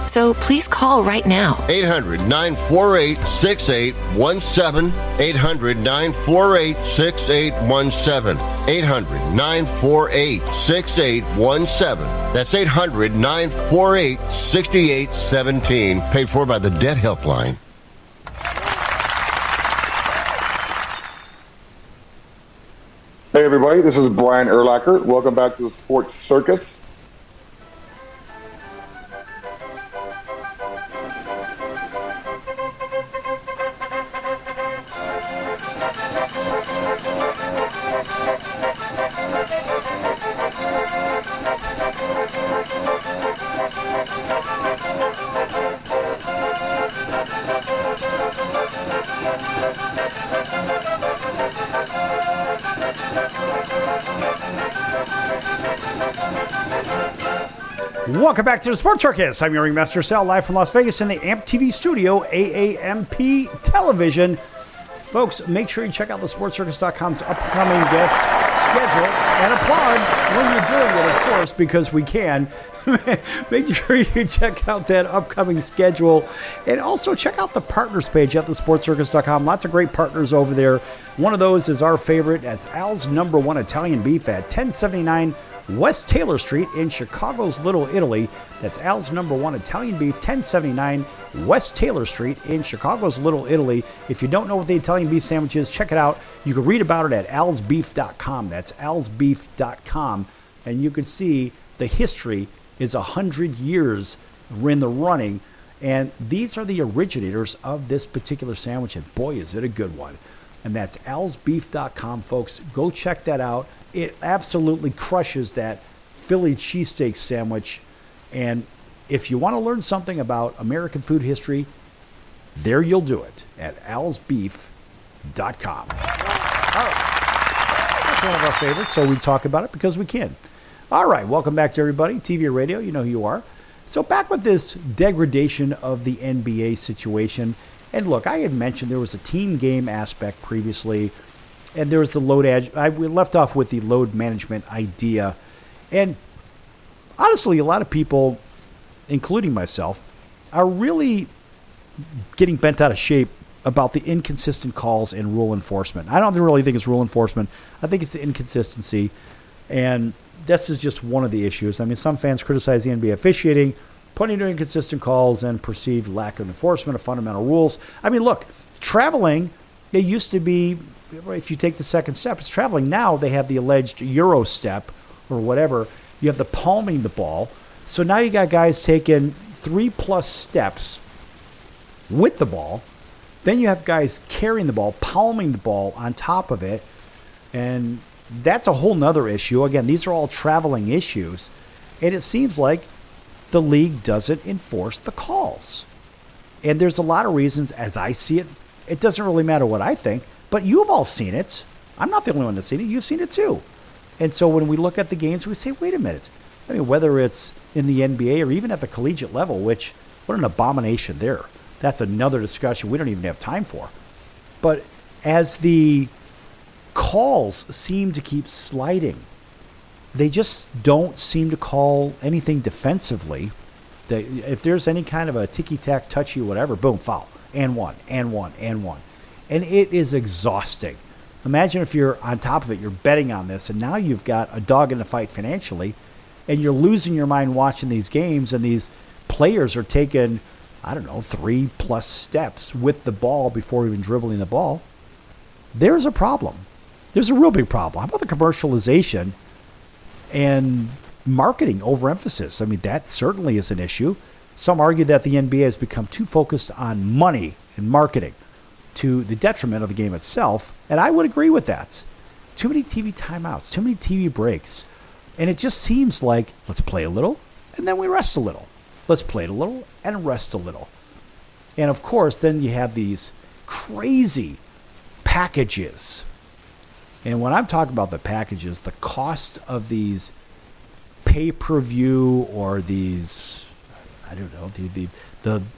So please call right now. 800-948-6817. 800-948-6817. 800-948-6817. That's 800-948-6817. Paid for by the Debt Helpline. Hey everybody, this is Brian Urlacher. Welcome back to the Sports Circus. Welcome back to the Sports Circus. I'm your ringmaster Sal, live from Las Vegas in the AMP TV studio, AAMP television. Folks, make sure you check out thesportscircus.com's upcoming guest schedule and applaud when you're doing it, of course, because we can. Make sure you check out that upcoming schedule and also check out the partners page at thesportscircus.com. Lots of great partners over there. One of those is our favorite. That's Al's Number One Italian Beef at 1079 West Taylor Street in Chicago's Little Italy. That's Al's Number One Italian Beef, 1079 West Taylor Street in Chicago's Little Italy. If you don't know what the Italian beef sandwich is, check it out. You can read about it at alsbeef.com. That's alsbeef.com. And you can see the history is 100 years in the running. And these are the originators of this particular sandwich. And boy, is it a good one. And that's alsbeef.com, folks. Go check that out. It absolutely crushes that Philly cheesesteak sandwich. And if you want to learn something about American food history, there you'll do it at alsbeef.com. All right. That's one of our favorites, so we talk about it because we can. All right, welcome back to everybody. TV or radio, you know who you are. So back with this degradation of the NBA situation. And look, I had mentioned there was a team game aspect previously, and there was the we left off with the load management idea. And honestly, a lot of people, including myself, are really getting bent out of shape about the inconsistent calls and rule enforcement. I don't really think it's rule enforcement. I think it's the inconsistency. And this is just one of the issues. I mean, some fans criticize the NBA officiating, pointing to inconsistent calls and perceived lack of enforcement of fundamental rules. I mean, look, traveling, it used to be, if you take the second step, it's traveling. Now they have the alleged Euro step or whatever. You have the palming the ball. So now you got guys taking 3+ steps with the ball. Then you have guys carrying the ball, palming the ball on top of it. And that's a whole nother issue. Again, these are all traveling issues. And it seems like the league doesn't enforce the calls. And there's a lot of reasons, as I see it. It doesn't really matter what I think, but you've all seen it. I'm not the only one that's seen it. You've seen it too. And so when we look at the games, we say, wait a minute. I mean, whether it's in the NBA or even at the collegiate level, which, what an abomination there. That's another discussion we don't even have time for. But as the calls seem to keep sliding, they just don't seem to call anything defensively. If there's any kind of a ticky-tack, touchy, whatever, boom, foul. And one. And it is exhausting. Imagine if you're on top of it, you're betting on this, and now you've got a dog in the fight financially, and you're losing your mind watching these games, and these players are taking, 3+ steps with the ball before even dribbling the ball. There's a problem. There's a real big problem. How about the commercialization and marketing overemphasis? I mean, that certainly is an issue. Some argue that the NBA has become too focused on money and marketing to the detriment of the game itself, and I would agree with that. Too many TV timeouts, too many TV breaks, and it just seems like, let's play a little, and then we rest a little. Let's play it a little and rest a little. And of course, then you have these crazy packages. And when I'm talking about the packages, the cost of these pay-per-view or these, I don't know, the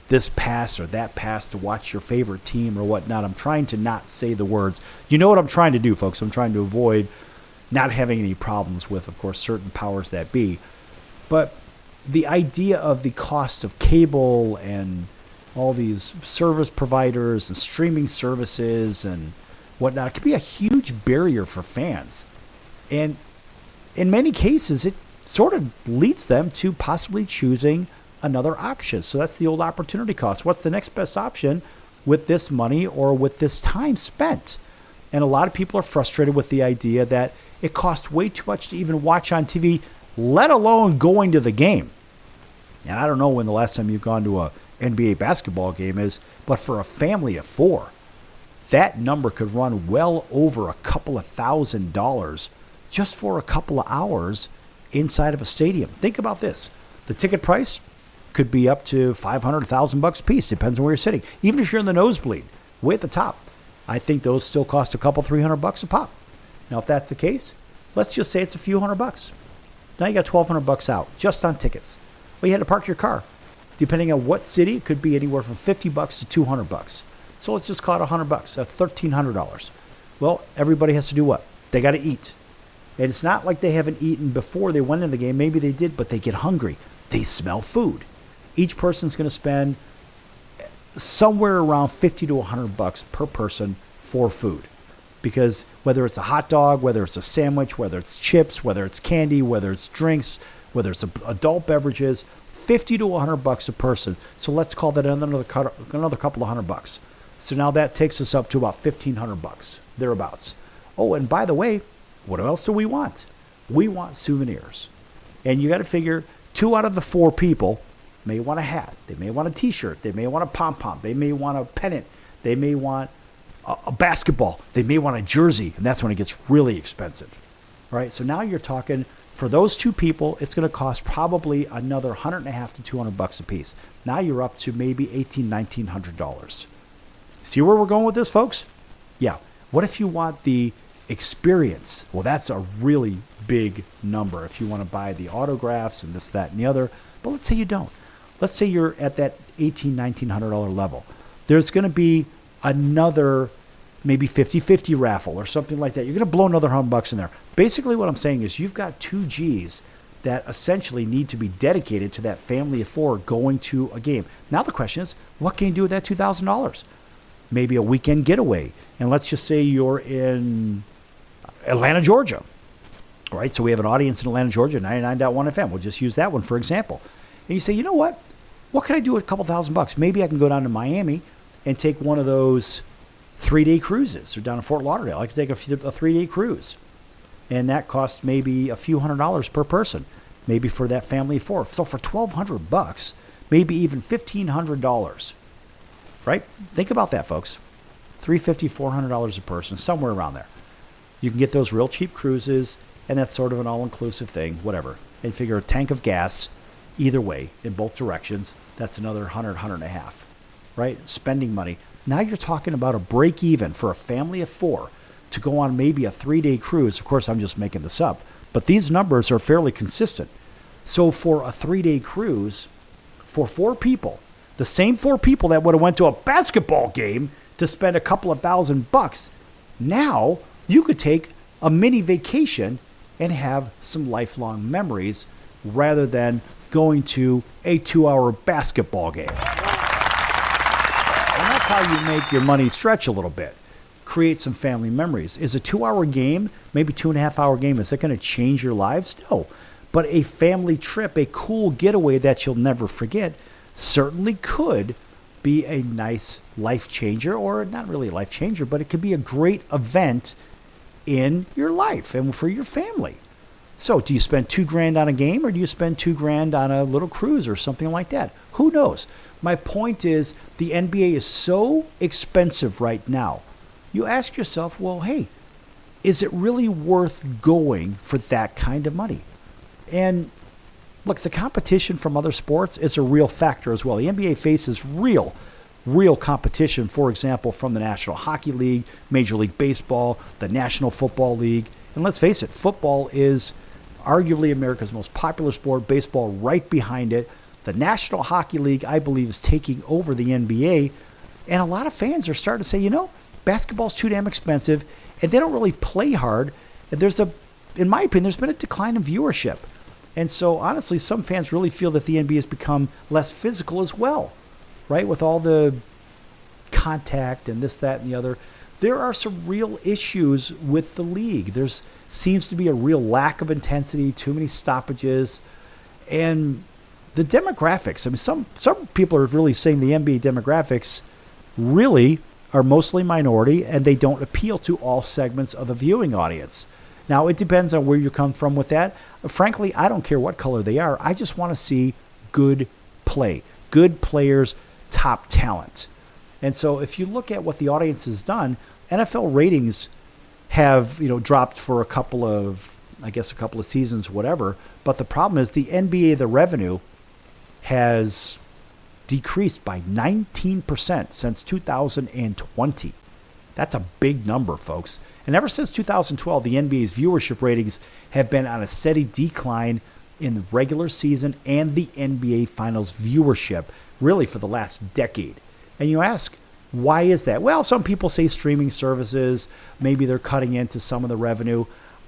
this pass or that pass to watch your favorite team or whatnot. I'm trying to not say the words. You know what I'm trying to do, folks. I'm trying to avoid not having any problems with, of course, certain powers that be. But the idea of the cost of cable and all these service providers and streaming services and whatnot, it can be a huge barrier for fans. And in many cases, it sort of leads them to possibly choosing another option. So that's the old opportunity cost. What's the next best option with this money or with this time spent? And a lot of people are frustrated with the idea that it costs way too much to even watch on TV, let alone going to the game. And I don't know when the last time you've gone to a NBA basketball game is, but for a family of four, that number could run well over a couple of $1,000s just for a couple of hours inside of a stadium. Think about this. The ticket price could be up to $500,000 a piece, depends on where you're sitting. Even if you're in the nosebleed, way at the top, I think those still cost a couple $300 a pop. Now, if that's the case, let's just say it's a few $100. Now you got $1,200 out just on tickets. Well, you had to park your car. Depending on what city, it could be anywhere from $50 to $200. So let's just call it $100. That's $1,300. Well, everybody has to do what? They got to eat. And it's not like they haven't eaten before they went in the game. Maybe they did, but they get hungry. They smell food. Each person's going to spend somewhere around $50 to $100 per person for food. Because whether it's a hot dog, whether it's a sandwich, whether it's chips, whether it's candy, whether it's drinks, whether it's adult beverages, $50 to $100 a person. So let's call that another couple of $100. So now that takes us up to about $1,500, thereabouts. Oh, and by the way, what else do we want? We want souvenirs. And you got to figure 2 out of the 4 people may want a hat. They may want a T-shirt. They may want a pom-pom. They may want a pennant. They may want a basketball. They may want a jersey. And that's when it gets really expensive. Right? So now you're talking, for those 2 people, it's going to cost probably another $150 to $200 a piece. Now you're up to maybe $1,800, $1,900. See where we're going with this, folks? Yeah. What if you want the experience? Well, that's a really big number if you want to buy the autographs and this, that, and the other. But let's say you don't. Let's say you're at that $1,800, $1,900 level. There's going to be another maybe 50-50 raffle or something like that. You're going to blow another $100 in there. Basically what I'm saying is you've got 2 G's that essentially need to be dedicated to that family of 4 going to a game. Now the question is, what can you do with that $2,000? Maybe a weekend getaway. And let's just say you're in Atlanta, Georgia. All right, so we have an audience in Atlanta, Georgia, 99.1 FM. We'll just use that one for example. And you say, you know what? What can I do with a couple $1,000? Maybe I can go down to Miami and take one of those 3-day cruises. Or down in Fort Lauderdale, I could take a 3-day cruise. And that costs maybe a few $100s per person, maybe for that family of 4. So for $1,200, maybe even $1,500. Right? Think about that, folks. $350, $400 a person, somewhere around there. You can get those real cheap cruises, and that's sort of an all-inclusive thing, whatever. And figure a tank of gas, either way, in both directions, that's another $100, $150, right? Spending money. Now you're talking about a break-even for a family of 4 to go on maybe a 3-day cruise. Of course, I'm just making this up, but these numbers are fairly consistent. So for a 3-day cruise, for 4 people, the same 4 people that would have went to a basketball game to spend a couple of $1,000, now you could take a mini vacation and have some lifelong memories rather than going to a 2-hour basketball game. And that's how you make your money stretch a little bit. Create some family memories. Is a 2-hour game, maybe 2.5-hour game, is it going to change your lives? No. But a family trip, a cool getaway that you'll never forget, certainly could be a nice life changer, or not really a life changer, but it could be a great event in your life and for your family. So do you spend $2,000 on a game, or do you spend $2,000 on a little cruise or something like that? Who knows? My point is the NBA is so expensive right now. You ask yourself, well, hey, is it really worth going for that kind of money? And look, the competition from other sports is a real factor as well. The NBA faces real real competition, for example, from the National Hockey League, Major League Baseball, the National Football League. And let's face it, football is arguably America's most popular sport, baseball right behind it. The National Hockey League, I believe, is taking over the NBA. And a lot of fans are starting to say, basketball's too damn expensive, and they don't really play hard. And in my opinion, there's been a decline in viewership. And so, honestly, some fans really feel that the NBA has become less physical as well, right? With all the contact and this, that, and the other. There are some real issues with the league. There seems to be a real lack of intensity, too many stoppages, and the demographics. I mean, some people are really saying the NBA demographics really are mostly minority, and they don't appeal to all segments of the viewing audience. Now, it depends on where you come from with that. Frankly, I don't care what color they are. I just want to see good play, good players, top talent. And so if you look at what the audience has done, NFL ratings have, dropped for a couple of seasons, whatever. But the problem is the NBA, the revenue has decreased by 19% since 2020. That's a big number, folks. And ever since 2012, the NBA's viewership ratings have been on a steady decline in the regular season and the NBA Finals viewership, really for the last decade. And you ask, why is that? Well, some people say streaming services, maybe they're cutting into some of the revenue.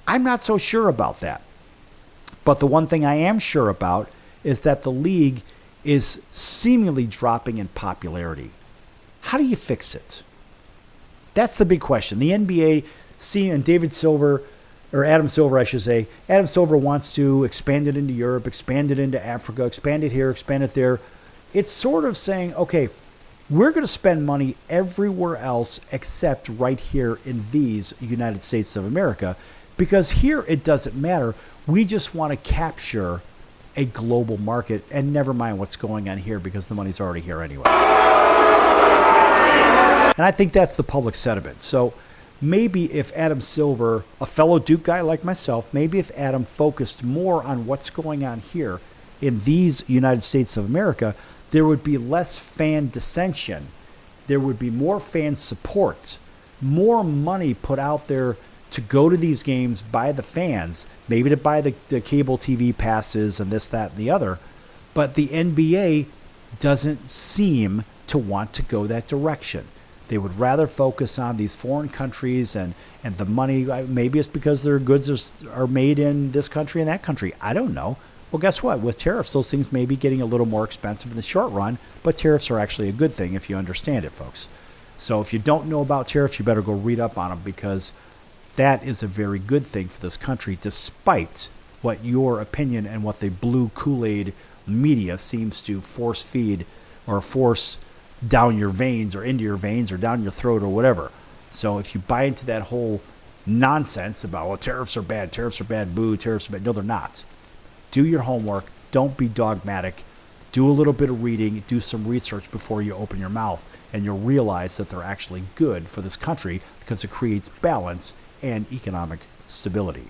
I'm not so sure about that. But the one thing I am sure about is that the league is seemingly dropping in popularity. How do you fix it? That's the big question. The NBA, and David Silver, or Adam Silver, I should say, Adam Silver wants to expand it into Europe, expand it into Africa, expand it here, expand it there. It's sort of saying, okay, we're going to spend money everywhere else except right here in these United States of America, because here it doesn't matter. We just want to capture a global market and never mind what's going on here because the money's already here anyway. And I think that's the public sentiment. So maybe if Adam Silver, a fellow Duke guy like myself, maybe if Adam focused more on what's going on here in these United States of America, there would be less fan dissension. There would be more fan support, more money put out there to go to these games by the fans, maybe to buy the cable TV passes and this, that, and the other. But the NBA doesn't seem to want to go that direction. They would rather focus on these foreign countries and the money. Maybe it's because their goods are made in this country and that country. I don't know. Well, guess what? With tariffs, those things may be getting a little more expensive in the short run, but tariffs are actually a good thing if you understand it, folks. So if you don't know about tariffs, you better go read up on them, because that is a very good thing for this country, despite what your opinion and what the blue Kool-Aid media seems to force feed or force down your veins or into your veins or down your throat or whatever. So if you buy into that whole nonsense about, well, tariffs are bad, boo, tariffs are bad. No, they're not. Do your homework. Don't be dogmatic. Do a little bit of reading. Do some research before you open your mouth, and you'll realize that they're actually good for this country because it creates balance and economic stability.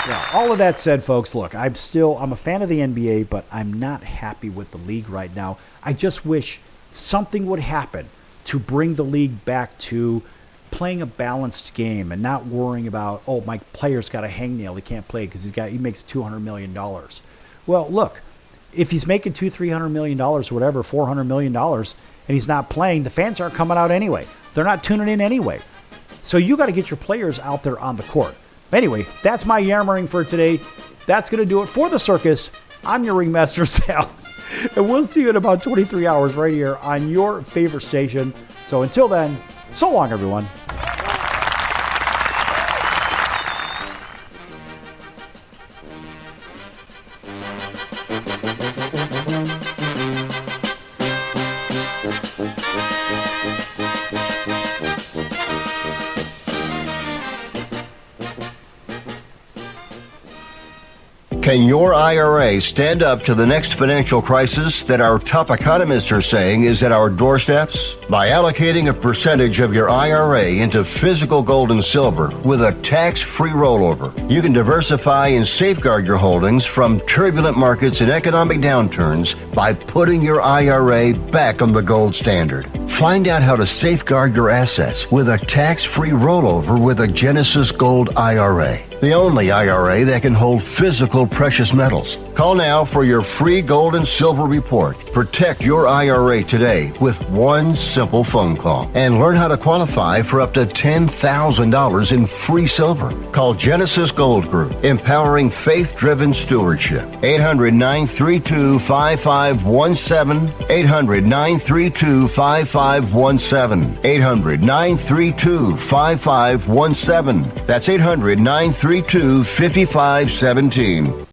Yeah, all of that said, folks, look, I'm a fan of the NBA, but I'm not happy with the league right now. I just wish something would happen to bring the league back to playing a balanced game and not worrying about, oh, my player's got a hangnail, he can't play because he makes $200 million. Well, look, if he's making $200-300 million, whatever, $400 million, and he's not playing, the fans aren't coming out anyway. They're not tuning in anyway. So you got to get your players out there on the court. Anyway, that's my yammering for today. That's going to do it for the circus. I'm your ringmaster, Sal. And we'll see you in about 23 hours right here on your favorite station. So until then, so long, everyone. Can your IRA stand up to the next financial crisis that our top economists are saying is at our doorsteps? By allocating a percentage of your IRA into physical gold and silver with a tax-free rollover, you can diversify and safeguard your holdings from turbulent markets and economic downturns by putting your IRA back on the gold standard. Find out how to safeguard your assets with a tax-free rollover with a Genesis Gold IRA, the only IRA that can hold physical precious metals. Call now for your free gold and silver report. Protect your IRA today with one simple phone call and learn how to qualify for up to $10,000 in free silver. Call Genesis Gold Group, empowering faith-driven stewardship. 800-932-5517. 800-932-5517. 800-932-5517. That's 800-932-5517.